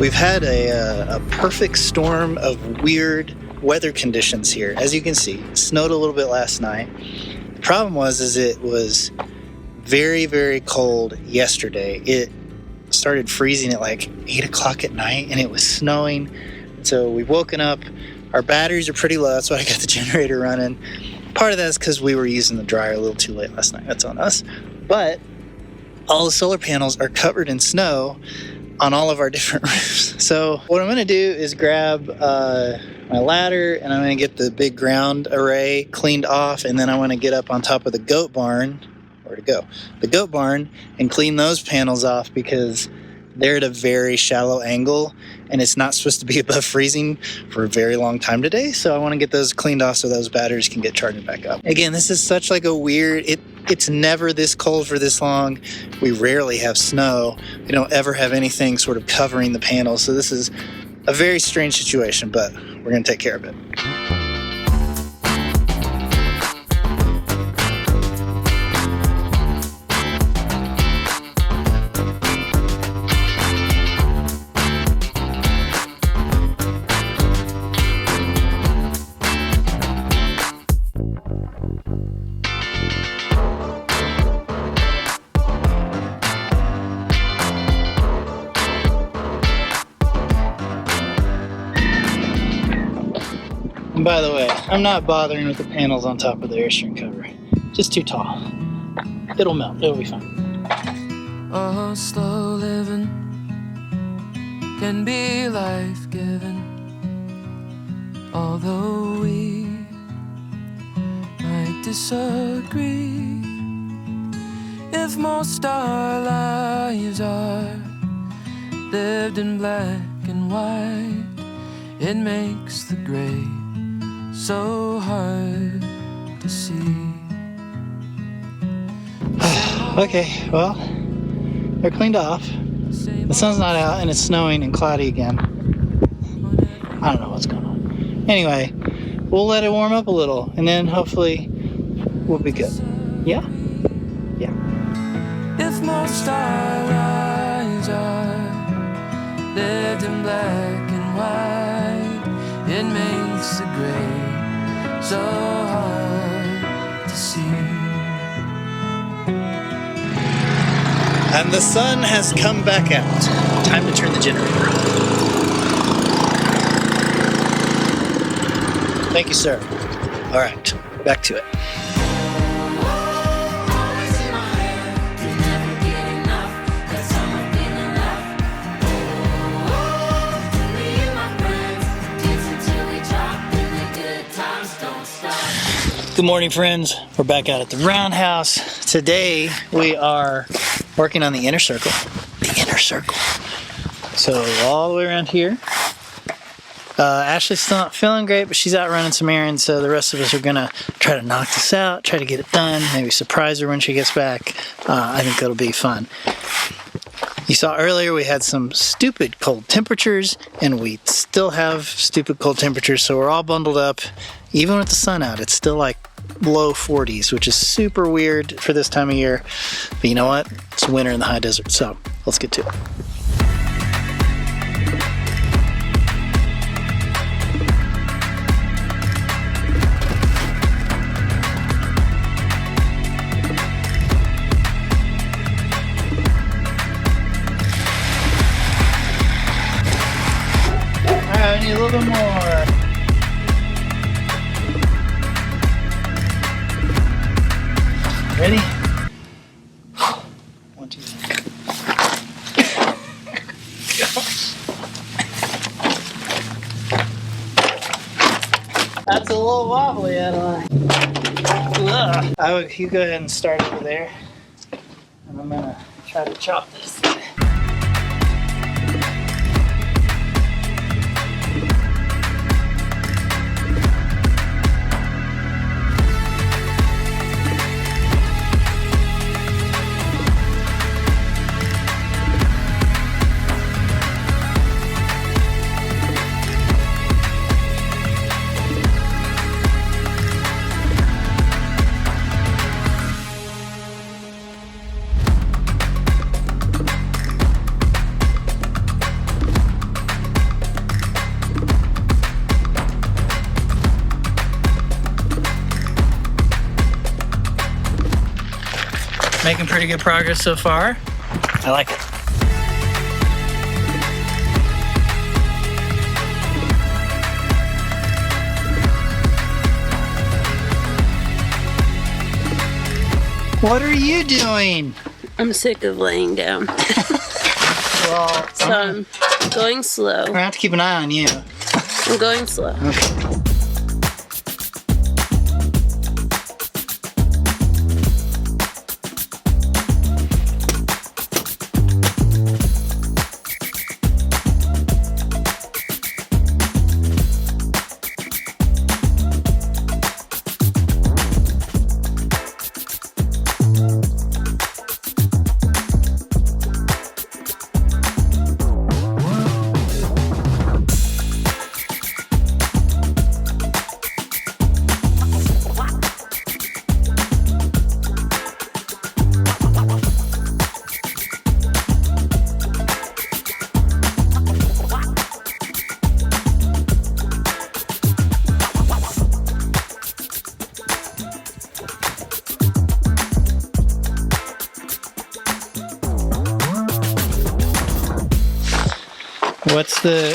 We've had a perfect storm of weird weather conditions here. As you can see, it snowed a little bit last night. The problem was it was very, very cold yesterday. It started freezing at like 8 o'clock at night, and it was snowing. So we've woken up. Our batteries are pretty low. That's why I got the generator running. Part of that is because we were using the dryer a little too late last night. That's on us. But all the solar panels are covered in snow on all of our different roofs. So what I'm going to do is grab my ladder, and I'm going to get the big ground array cleaned off, and then I want to get up on top of the goat barn. Where to go? The goat barn, and clean those panels off because they're at a very shallow angle, and it's not supposed to be above freezing for a very long time today. So I want to get those cleaned off so those batteries can get charging back up. Again, this is such like a weird, it's never this cold for this long. We rarely have snow. We don't ever have anything sort of covering the panels. So this is a very strange situation, but we're going to take care of it. And by the way, I'm not bothering with the panels on top of the Airstream cover. Just too tall. It'll melt. It'll be fine. Oh, slow living can be life-giving, although we might disagree. If most our lives are lived in black and white, it makes the gray so hard to see. Okay, well, they're cleaned off. The sun's not out, and it's snowing and cloudy again. I don't know what's going on. Anyway, we'll let it warm up a little, and then hopefully we'll be good. Yeah? Yeah. If most our lives are lived in black and white, it makes the gray so hard to see. And the sun has come back out. Time to turn the generator on. Thank you, sir. All right, back to it. Good morning, friends. We're back out at the Roundhouse. Today we are working on the inner circle. The inner circle. So all the way around here. Ashley's still not feeling great, but she's out running some errands, so the rest of us are gonna try to knock this out, try to get it done, maybe surprise her when she gets back. I think it'll be fun. You saw earlier we had some stupid cold temperatures, and we still have stupid cold temperatures, so we're all bundled up. Even with the sun out, it's still like low 40s, which is super weird for this time of year. But you know what? It's winter in the high desert, so let's get to it. Alright, I need a little bit more. Ready? 1, 2, 3. That's a little wobbly, Adeline. You go ahead and start over there, and I'm gonna try to chop this. Making pretty good progress so far. I like it. What are you doing? I'm sick of laying down. Well, So I'm going slow. we're gonna have to keep an eye on you. I'm going slow. Okay.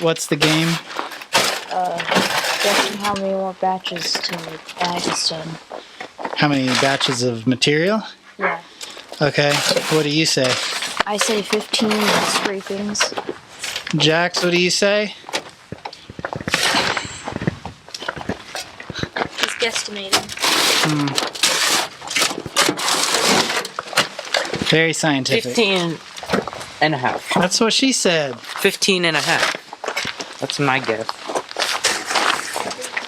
What's the game? Guessing how many more batches till the bag is done. How many batches of material? Yeah. Okay. What do you say? I say 15 scrapings. Jax, what do you say? He's guesstimating. Very scientific. 15 and a half. That's what she said. 15 and a half. That's my guess. 15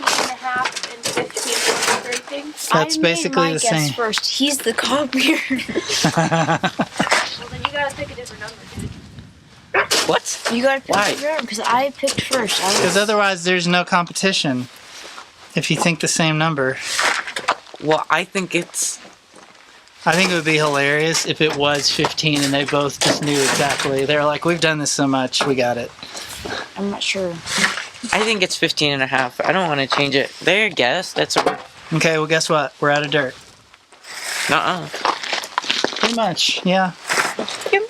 and a half and 15 scrapings. That's basically the I same. made my guess first. He's the copier. Well, then you gotta pick a different number, dude. What? You gotta pick Why? a different because I picked first. Because otherwise there's no competition. If you think the same number. Well, I think it's... I think it would be hilarious if it was 15 and they both just knew exactly. They're like, we've done this so much, we got it. I'm not sure. I think it's 15 and a half. I don't want to change it. Their guess. That's a... Okay, well guess what? We're out of dirt. Nuh-uh. Pretty much, yeah. Here,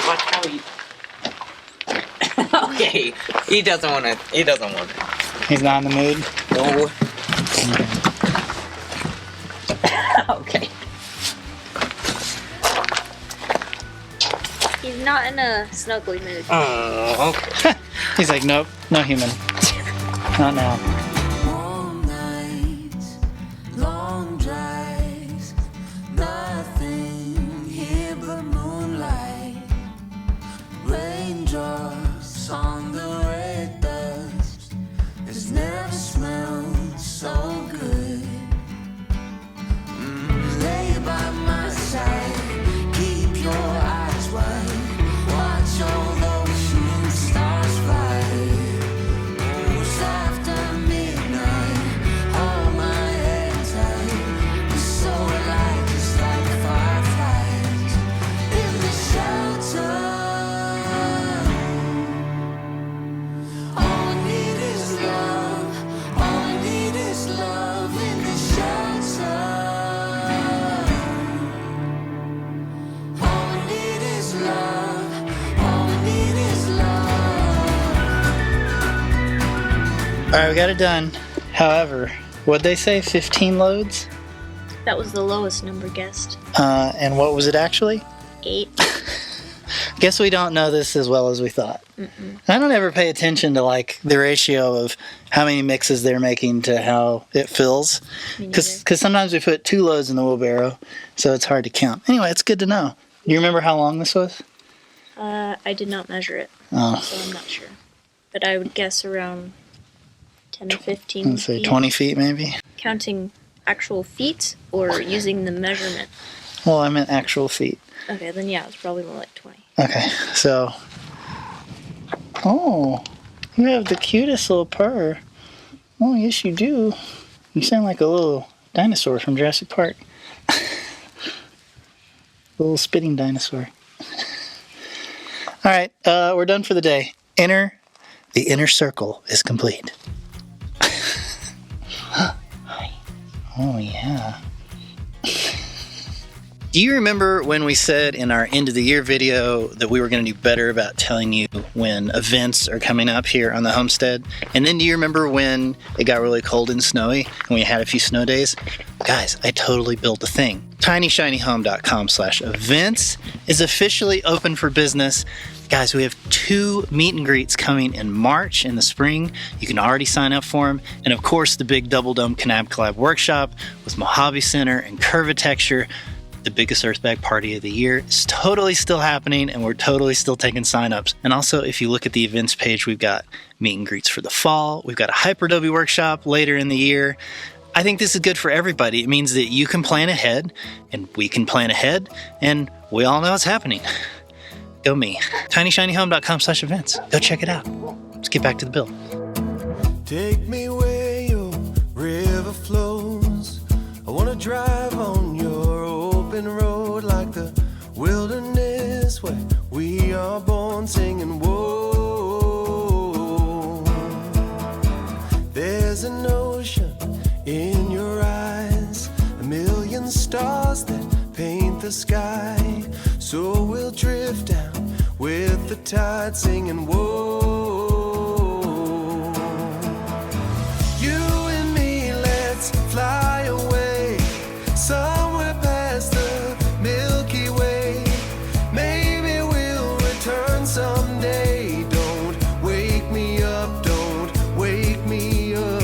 watch how he... Okay. He doesn't want it. He doesn't want it. He's not in the mood. No. Okay. He's not in a snuggly mood. Oh, okay. He's like, nope, no human. Not now. Warm nights, long drives, nothing here but moonlight. Raindrops on the red dust. It's never smelled so good. Lay by my side, keep your eyes wide. Watch all those shooting stars fly. Almost after midnight, hold my head tight. We're so alive, just like fireflies in the shelter. All we need is love. All we need is love in the shelter. All we need is love. All we need is love. All right, we got it done. However, what'd they say? 15 loads? That was the lowest number guessed. And what was it actually? 8. Guess we don't know this as well as we thought. I don't ever pay attention to like the ratio of how many mixes they're making to how it fills. Because sometimes we put 2 loads in the wheelbarrow, so it's hard to count. Anyway, it's good to know. Do you remember how long this was? I did not measure it, Oh, so I'm not sure. But I would guess around 10 or 15 let's say feet. 20 feet maybe. Counting actual feet or using the measurement? Well, I meant actual feet. Okay, then yeah, it's probably more like 20. Okay, so. Oh, you have the cutest little purr. Oh, yes, you do. You sound like a little dinosaur from Jurassic Park. A little spitting dinosaur. All right, we're done for the day. Enter The inner circle is complete. Oh, yeah. Do you remember when we said in our end of the year video that we were going to do better about telling you when events are coming up here on the homestead? And then do you remember when it got really cold and snowy and we had a few snow days? Guys, I totally built a thing. tinyshinyhome.com/events is officially open for business. Guys, we have 2 meet and greets coming in March in the spring. You can already sign up for them. And of course, the big Double Dome Kanab Collab workshop with Mojave Center and Curvatexture. The biggest earthbag party of the year is totally still happening, and we're totally still taking signups. And also, if you look at the events page, we've got meet and greets for the fall. We've got a Hyperadobe workshop later in the year. I think this is good for everybody. It means that you can plan ahead, and we can plan ahead, and we all know what's happening. Go me. tinyshinyhome.com/events. Go check it out. Let's get back to the build. Take me where your river flows. I wanna drive on your open road like the wilderness where we are born singing whoa. There's an ocean in your eyes, a million stars that paint the sky. So we'll drift down with the tide singing whoa. You and me, let's fly away somewhere past the Milky Way. Maybe we'll return someday. Don't wake me up, don't wake me up.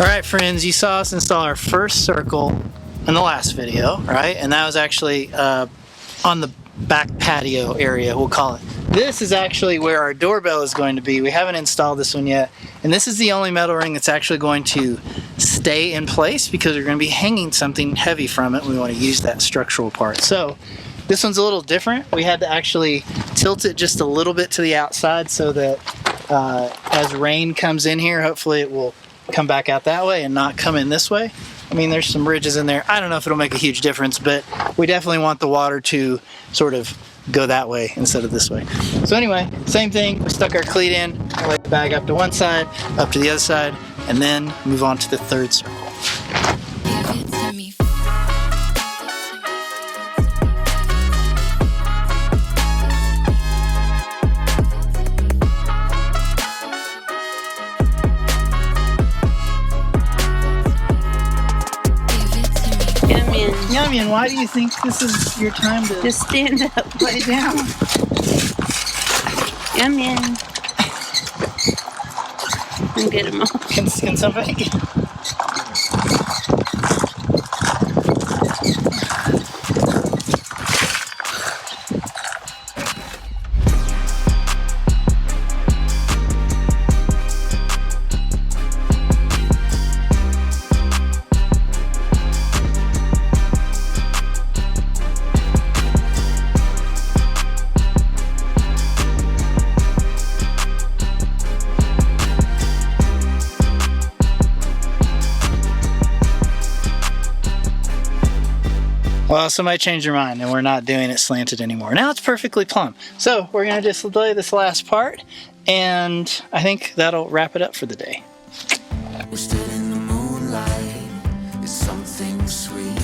All right, friends, you saw us install our first circle in the last video, right? And that was actually on the back patio area, we'll call it. This is actually where our doorbell is going to be. We haven't installed this one yet. And this is the only metal ring that's actually going to stay in place because we're going to be hanging something heavy from it. We want to use that structural part. So this one's a little different. We had to actually tilt it just a little bit to the outside so that as rain comes in here, hopefully it will come back out that way and not come in this way. I mean, there's some ridges in there. I don't know if it'll make a huge difference, but we definitely want the water to sort of go that way instead of this way. So anyway, same thing. We stuck our cleat in, laid the bag up to one side, up to the other side, and then move on to the third circle. Yummy, why do you think this is your time to Just stand up. lay down? Yummy. And get him off. Can somebody get... Well, somebody changed their mind and we're not doing it slanted anymore. Now it's perfectly plumb. So we're gonna just lay this last part and I think that'll wrap it up for the day. We're still in the moonlight. It's something sweet.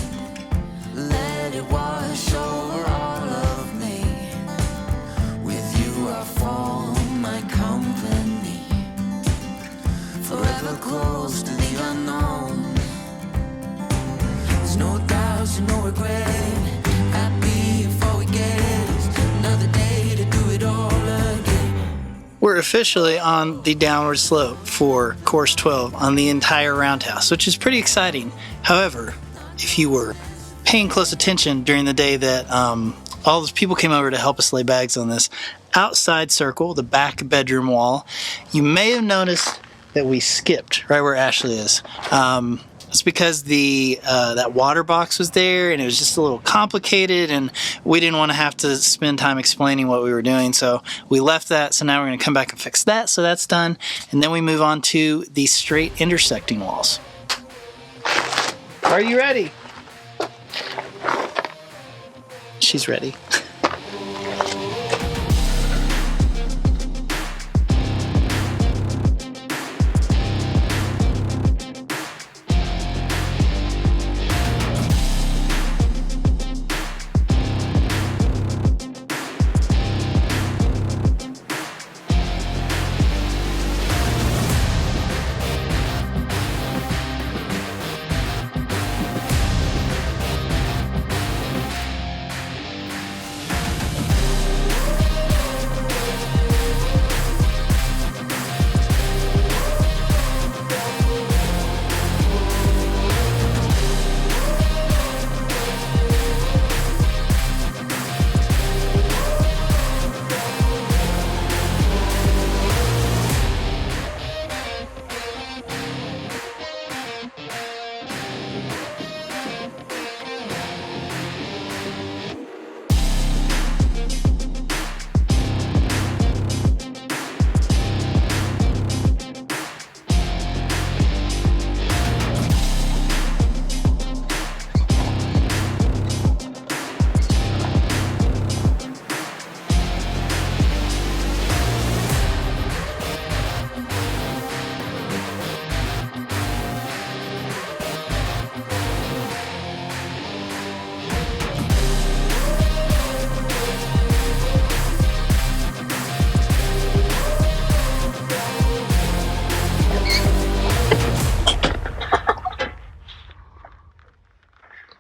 Let it wash over all of me. With you I form my company. Forever close to the unknown. There's no doubts and no regret. Happy before we get another day to do it all again. We're officially on the downward slope for course 12 on the entire roundhouse, which is pretty exciting. However, if you were paying close attention during the day that all those people came over to help us lay bags on this outside circle, the back bedroom wall, you may have noticed that we skipped right where Ashley is. It's because that water box was there and it was just a little complicated and we didn't want to have to spend time explaining what we were doing, so we left that. So now we're going to come back and fix that, so that's done, and then we move on to the straight intersecting walls. Are you ready? She's ready.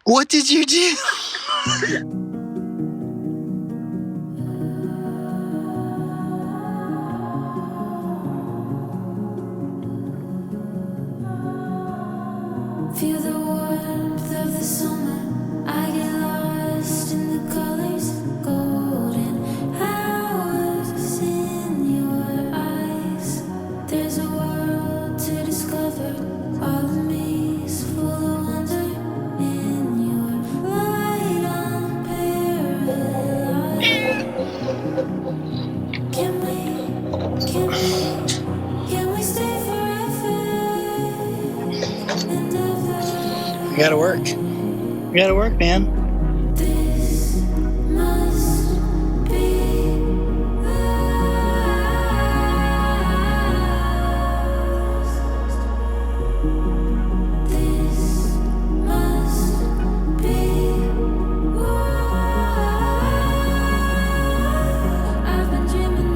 What did you do? Feel the warmth of the summer. I get lost in the colors, golden hours in your eyes. There's a world to discover. All of me's full of wonder in your light unparalyzed. Can we stay forever and ever? We gotta work. We gotta work, man. This must be last. This must be what I've been dreaming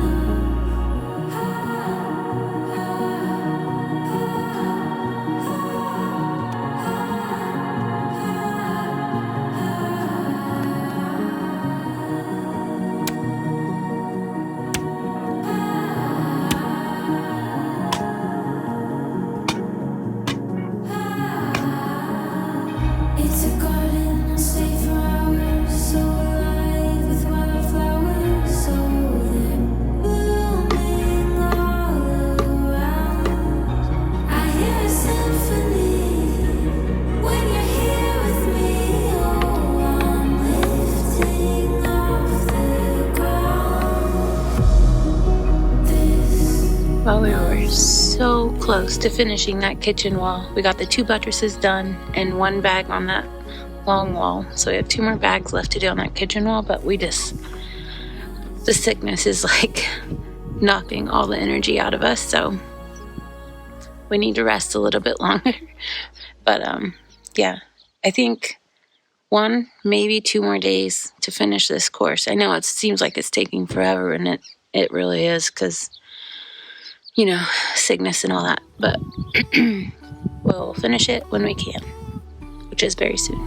It's a garden, I'll stay for hours, so alive with wildflowers, so they're blooming all around. I hear a symphony when you're here with me. Oh, I'm lifting off the ground. This Well, we were so close to finishing that kitchen wall. We got the 2 buttresses done and 1 bag on that long wall. So we have 2 more bags left to do on that kitchen wall, but the sickness is like knocking all the energy out of us. So we need to rest a little bit longer. But yeah, I think 1, maybe 2 more days to finish this course. I know it seems like it's taking forever, and it really is, because sickness and all that, but we'll finish it when we can, which is very soon.